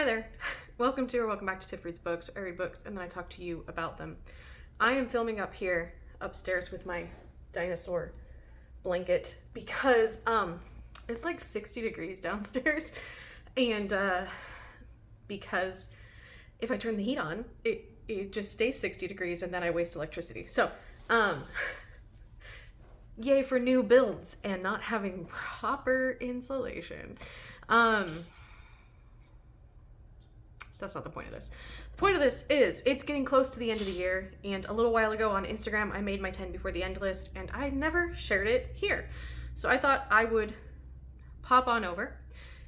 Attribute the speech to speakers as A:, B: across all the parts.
A: Hi there. Welcome to or welcome back to Tiff Reads Books. I read books and then I talk to you about them. I am filming up here upstairs with my dinosaur blanket because it's like 60 degrees downstairs, and because if I turn the heat on, it just stays 60 degrees and then I waste electricity. So yay for new builds and not having proper insulation. That's not the point of this. The point of this is it's getting close to the end of the year, and a little while ago on Instagram I made my 10 before the end list and I never shared it here. So I thought I would pop on over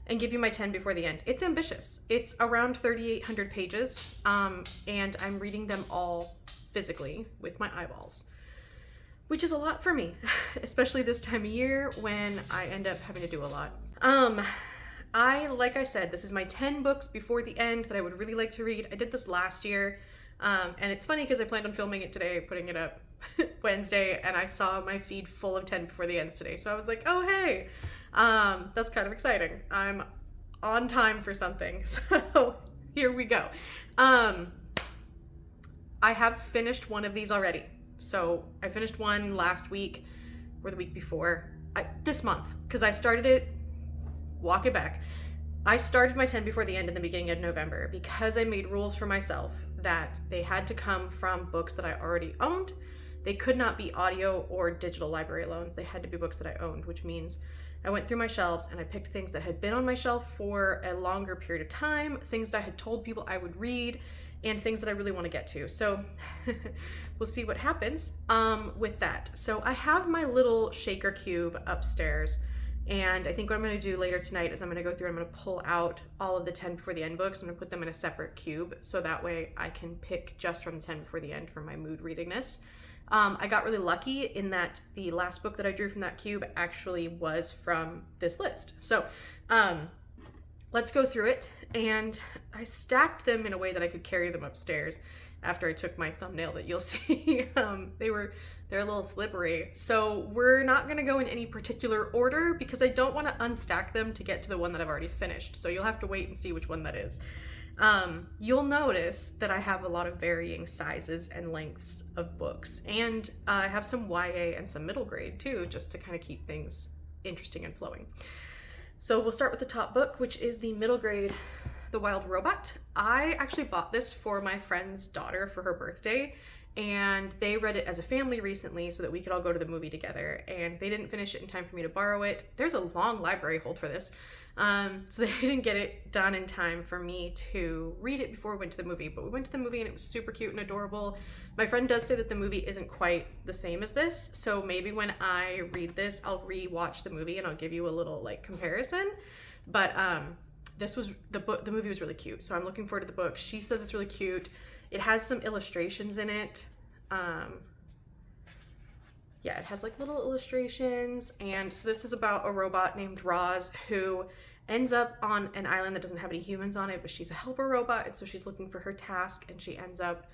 A: and give you my 10 before the end. It's ambitious. It's around 3,800 pages, and I'm reading them all physically with my eyeballs, which is a lot for me, especially this time of year when I end up having to do a lot. Like I said, this is my 10 books before the end that I would really like to read. I did this last year, and it's funny because I planned on filming it today, putting it up Wednesday, and I saw my feed full of 10 before the ends today. So I was like, oh, hey, that's kind of exciting. I'm on time for something. So here we go. I have finished one of these already. So I finished one last week or the week before, this month, because I started it, walk it back. I started my 10 before the end in the beginning of November because I made rules for myself that they had to come from books that I already owned. They could not be audio or digital library loans. They had to be books that I owned, which means I went through my shelves and I picked things that had been on my shelf for a longer period of time, things that I had told people I would read, and things that I really want to get to. So we'll see what happens with that. So I have my little shaker cube upstairs, and I think what I'm going to do later tonight is I'm going to go through and I'm going to pull out all of the 10 before the end books. I'm going to put them in a separate cube so that way I can pick just from the 10 before the end for my mood readingness. I got really lucky in that the last book that I drew from that cube actually was from this list. So let's go through it, and I stacked them in a way that I could carry them upstairs after I took my thumbnail that you'll see. They're a little slippery. So we're not gonna go in any particular order because I don't wanna unstack them to get to the one that I've already finished. So you'll have to wait and see which one that is. You'll notice that I have a lot of varying sizes and lengths of books, and I have some YA and some middle grade too, just to kind of keep things interesting and flowing. So we'll start with the top book, which is the middle grade, The Wild Robot. I actually bought this for my friend's daughter for her birthday, and they read it as a family recently so that we could all go to the movie together, and they didn't finish it in time for me to borrow it. There's a long library hold for this, so they didn't get it done in time for me to read it before we went to the movie, but we went to the movie and it was super cute and adorable. My friend does say that the movie isn't quite the same as this, so maybe when I read this I'll re-watch the movie and I'll give you a little like comparison, but this was the movie was really cute, so I'm looking forward to the book. She says it's really cute. It has some illustrations in it. Yeah, it has like little illustrations, and so this is about a robot named Roz who ends up on an island that doesn't have any humans on it, but she's a helper robot, and so she's looking for her task, and she ends up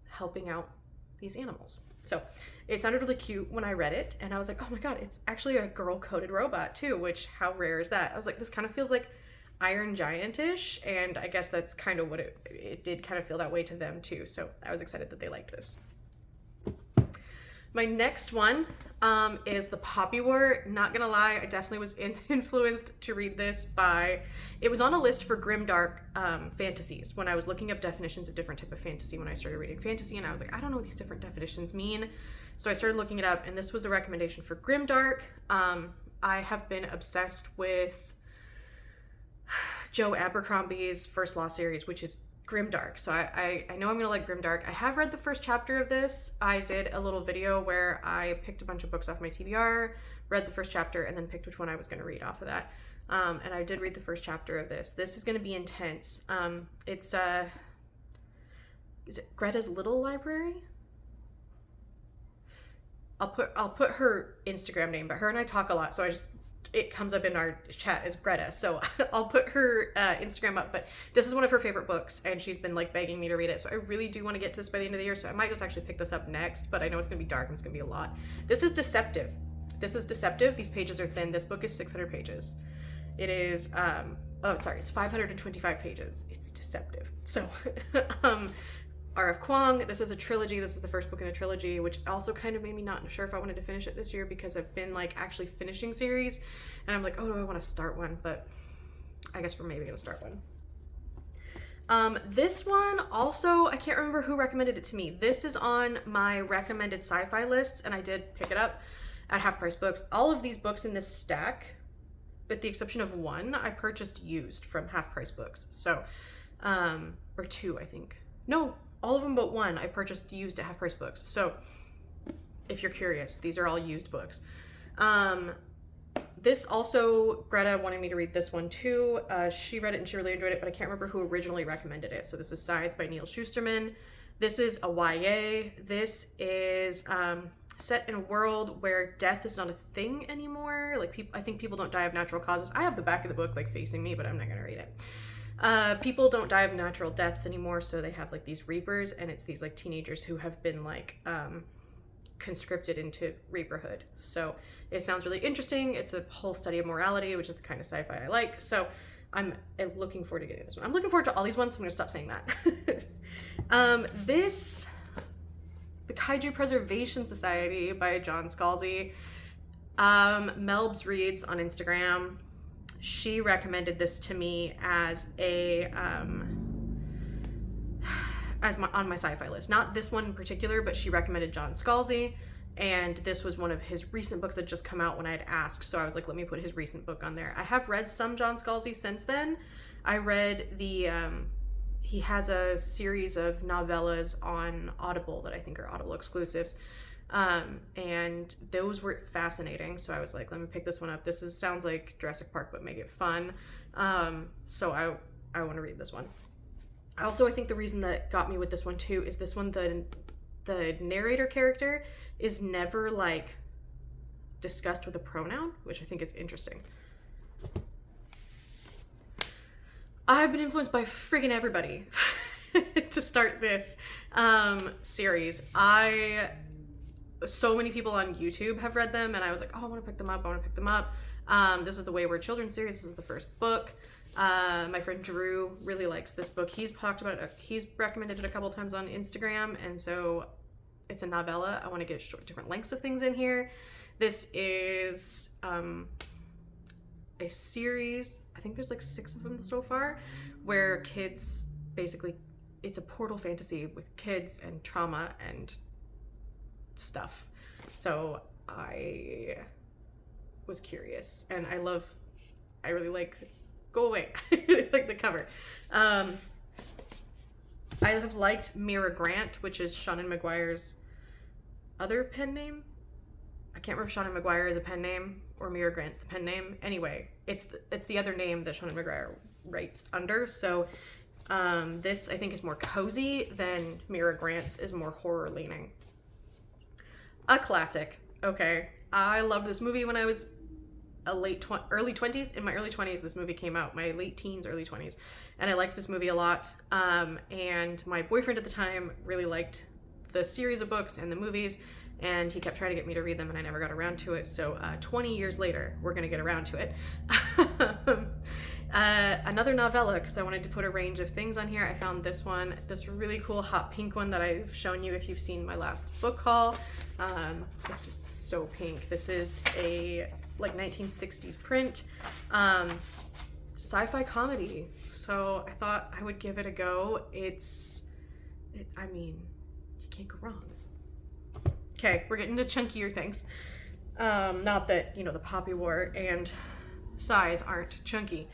A: helping out these animals. So it sounded really cute when I read it, and I was like, oh my god, it's actually a girl-coded robot too, which how rare is that? I was like, this kind of feels like Iron Giant-ish, and I guess that's kind of what it did kind of feel that way to them too, so I was excited that they liked this. My next one is The Poppy War. Not gonna lie, I definitely was influenced to read this by, it was on a list for grimdark fantasies when I was looking up definitions of different type of fantasy when I started reading fantasy, and I was like, I don't know what these different definitions mean. So I started looking it up, and this was a recommendation for grimdark. I have been obsessed with Joe Abercrombie's First Law series, which is grimdark, so I know I'm gonna like grimdark. I have read the first chapter of this. I did a little video where I picked a bunch of books off my TBR, read the first chapter, and then picked which one I was gonna read off of that. And I did read the first chapter of this. This is gonna be intense. It's is it Greta's Little Library? I'll put her Instagram name, but her and I talk a lot, so it comes up in our chat as Greta, so I'll put her Instagram up, but this is one of her favorite books, and she's been like begging me to read it, so I really do want to get to this by the end of the year, so I might just actually pick this up next, but I know it's going to be dark and it's going to be a lot. This is deceptive. These pages are thin. This book is 600 pages. It is Oh, sorry, it's 525 pages. It's deceptive. So, R.F. Kuang, this is a trilogy. This is the first book in a trilogy, which also kind of made me not sure if I wanted to finish it this year because I've been like actually finishing series and I'm like, oh, do I want to start one? But I guess we're maybe going to start one. This one also, I can't remember who recommended it to me. This is on my recommended sci-fi lists and I did pick it up at Half Price Books. All of these books in this stack, with the exception of one, I purchased used from Half Price Books. So, or two, I think. No, all of them but one I purchased used at Half Price Books. So if you're curious, these are all used books. This also, Greta wanted me to read this one too. She read it and she really enjoyed it, but I can't remember who originally recommended it. So this is Scythe by Neal Shusterman. This is a YA. This is set in a world where death is not a thing anymore. Like, I think people don't die of natural causes. I have the back of the book like facing me, but I'm not gonna read it. People don't die of natural deaths anymore, so they have like these reapers, and it's these like teenagers who have been like conscripted into reaperhood. So it sounds really interesting. It's a whole study of morality, which is the kind of sci-fi I like. So I'm looking forward to getting this one. I'm looking forward to all these ones, so I'm gonna stop saying that. The Kaiju Preservation Society by John Scalzi. Melbs Reads on Instagram. She recommended this to me as a on my sci-fi list. Not this one in particular, but she recommended John Scalzi, and this was one of his recent books that just come out when I had asked, so I was like, let me put his recent book on there. I have read some John Scalzi since then. I read the he has a series of novellas on Audible that I think are Audible exclusives, and those were fascinating, so I was like, let me pick this one up. This sounds like Jurassic Park but make it fun, so I want to read this one. Also, I think the reason that got me with this one too is this one, the narrator character is never like discussed with a pronoun, which I think is interesting. I've been influenced by friggin' everybody to start this series. So many people on YouTube have read them, and I was like, oh, I want to pick them up. This is the Wayward Children series. This is the first book. My friend Drew really likes this book. He's talked about it. He's recommended it a couple times on Instagram, and so it's a novella. I want to get different lengths of things in here. This is a series, I think there's like 6 of them so far, where kids basically, it's a portal fantasy with kids and trauma and stuff. So I was curious, and I really like, go away. I really like the cover. I have liked Mira Grant, which is Seanan McGuire's other pen name. I can't remember if Seanan McGuire is a pen name or Mira Grant's the pen name. Anyway, it's the other name that Seanan McGuire writes under. So this I think is more cozy than Mira Grant's is more horror leaning. A classic. Okay, I loved this movie when I was early 20s. In my early 20s, this movie came out. My late teens, early 20s, and I liked this movie a lot. And my boyfriend at the time really liked the series of books and the movies, and he kept trying to get me to read them, and I never got around to it. So 20 years later, we're gonna get around to it. Another novella, because I wanted to put a range of things on here. I found this one, this really cool hot pink one that I've shown you if you've seen my last book haul. It's just so pink. This is a like 1960s print, sci-fi comedy. So I thought I would give it a go. I mean, you can't go wrong. Okay, we're getting to chunkier things. Not that, the Poppy War and Scythe aren't chunky,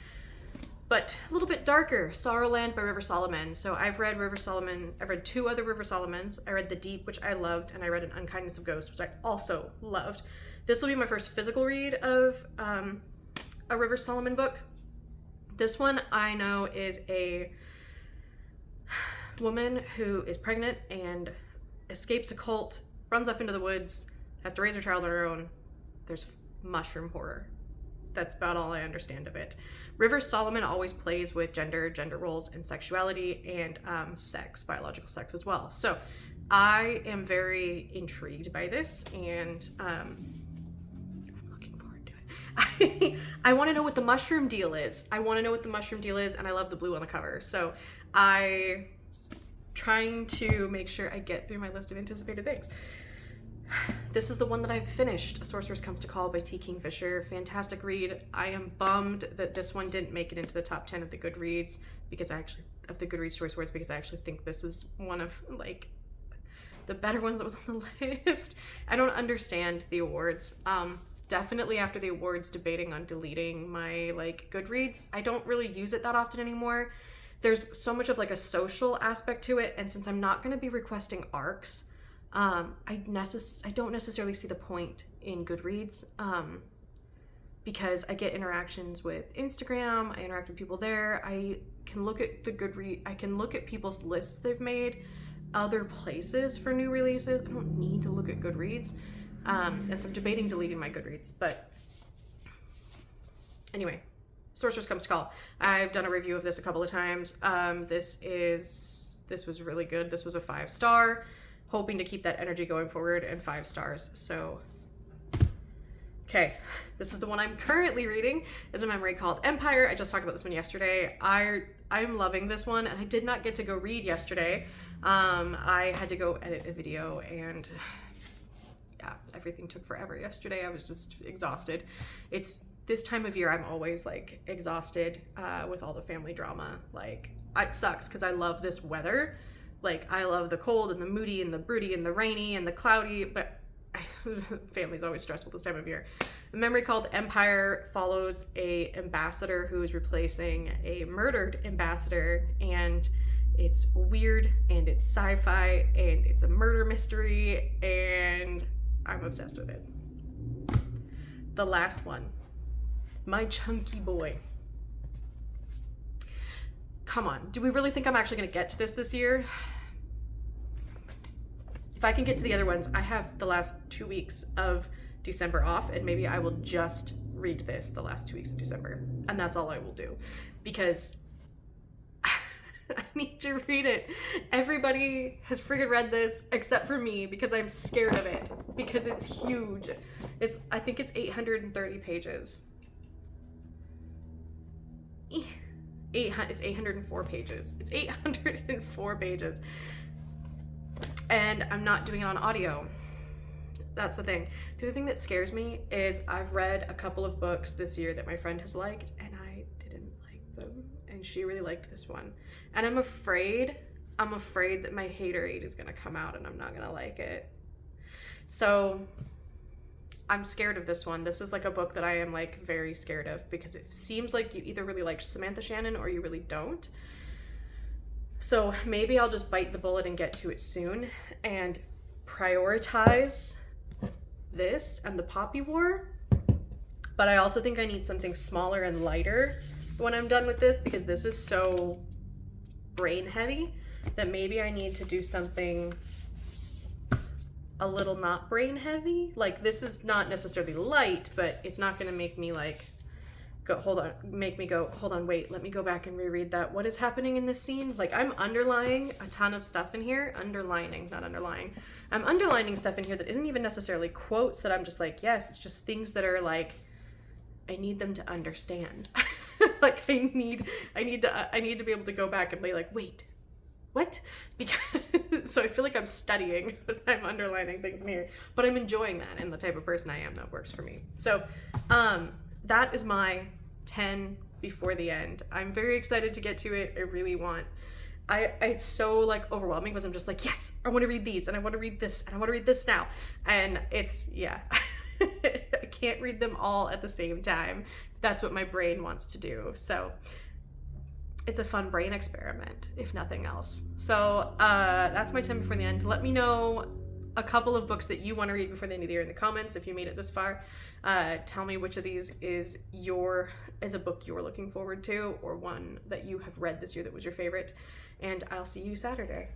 A: but a little bit darker. Sorrowland by River Solomon. So I've read River Solomon. I've read 2 other River Solomons. I read The Deep, which I loved, and I read An Unkindness of Ghosts, which I also loved. This will be my first physical read of a River Solomon book. This one I know is a woman who is pregnant and escapes a cult, runs up into the woods, has to raise her child on her own. There's mushroom horror. That's about all I understand of it. River Solomon always plays with gender roles, and sexuality, and sex, biological sex as well. So I am very intrigued by this, and I'm looking forward to it. I want to know what the mushroom deal is. I want to know what the mushroom deal is, and I love the blue on the cover. So I trying to make sure I get through my list of anticipated things. This is the one that I've finished, A Sorceress Comes to Call by T. Kingfisher. Fantastic read. I am bummed that this one didn't make it into the top 10 of the Goodreads of the Goodreads Choice Awards, because I actually think this is one of like the better ones that was on the list. I don't understand the awards. Definitely after the awards debating on deleting my like Goodreads. I don't really use it that often anymore. There's so much of like a social aspect to it, and since I'm not going to be requesting arcs, I don't necessarily see the point in Goodreads, because I get interactions with Instagram, I interact with people there, I can look at I can look at people's lists they've made other places for new releases. I don't need to look at Goodreads, and so I'm debating deleting my Goodreads, but anyway, Sorceress Comes to Call. I've done a review of this a couple of times. This was really good. This was a 5-star. Hoping to keep that energy going forward, and 5 stars. So, okay, this is the one I'm currently reading. Is a memory called Empire. I just talked about this one yesterday. I'm loving this one, and I did not get to go read yesterday. I had to go edit a video, and yeah, everything took forever yesterday. I was just exhausted. It's this time of year I'm always like exhausted with all the family drama. Like, it sucks because I love this weather. Like, I love the cold and the moody and the broody and the rainy and the cloudy, but family's always stressful this time of year. A memory called Empire follows a ambassador who is replacing a murdered ambassador, and it's weird and it's sci-fi and it's a murder mystery, and I'm obsessed with it. The last one, My Chunky Boy. Come on, do we really think I'm actually gonna get to this year? If I can get to the other ones, I have the last 2 weeks of December off, and maybe I will just read this the last 2 weeks of December, and that's all I will do, because I need to read it. Everybody has friggin' read this except for me, because I'm scared of it, because it's huge. I think it's 830 pages. It's 804 pages. It's 804 pages. And I'm not doing it on audio. That's the thing. The other thing that scares me is I've read a couple of books this year that my friend has liked, and I didn't like them. And she really liked this one. And I'm afraid that my haterade is gonna come out and I'm not gonna like it. So I'm scared of this one. This is like a book that I am like very scared of, because it seems like you either really like Samantha Shannon or you really don't. So maybe I'll just bite the bullet and get to it soon and prioritize this and the Poppy War. But I also think I need something smaller and lighter when I'm done with this, because this is so brain heavy that maybe I need to do something a little not brain heavy. Like, this is not necessarily light, but it's not going to make me like hold on, wait, let me go back and reread that. What is happening in this scene? Like, I'm underlining a ton of stuff in here. I'm underlining stuff in here that isn't even necessarily quotes that I'm just like, yes, it's just things that are like, I need them to understand. Like, I need to be able to go back and be like, wait, what? Because so I feel like I'm studying, but I'm underlining things in here. But I'm enjoying that, and the type of person I am, that works for me. So that is my 10 before the end. I'm very excited to get to it. I really want. It's so like overwhelming, because I'm just like, yes, I want to read these, and I want to read this, and I want to read this now. And it's, yeah. I can't read them all at the same time. That's what my brain wants to do. So it's a fun brain experiment, if nothing else. So that's my 10 before the end. Let me know a couple of books that you want to read before the end of the year in the comments if you made it this far. Tell me which of these is a book you're looking forward to, or one that you have read this year that was your favorite. And I'll see you Saturday.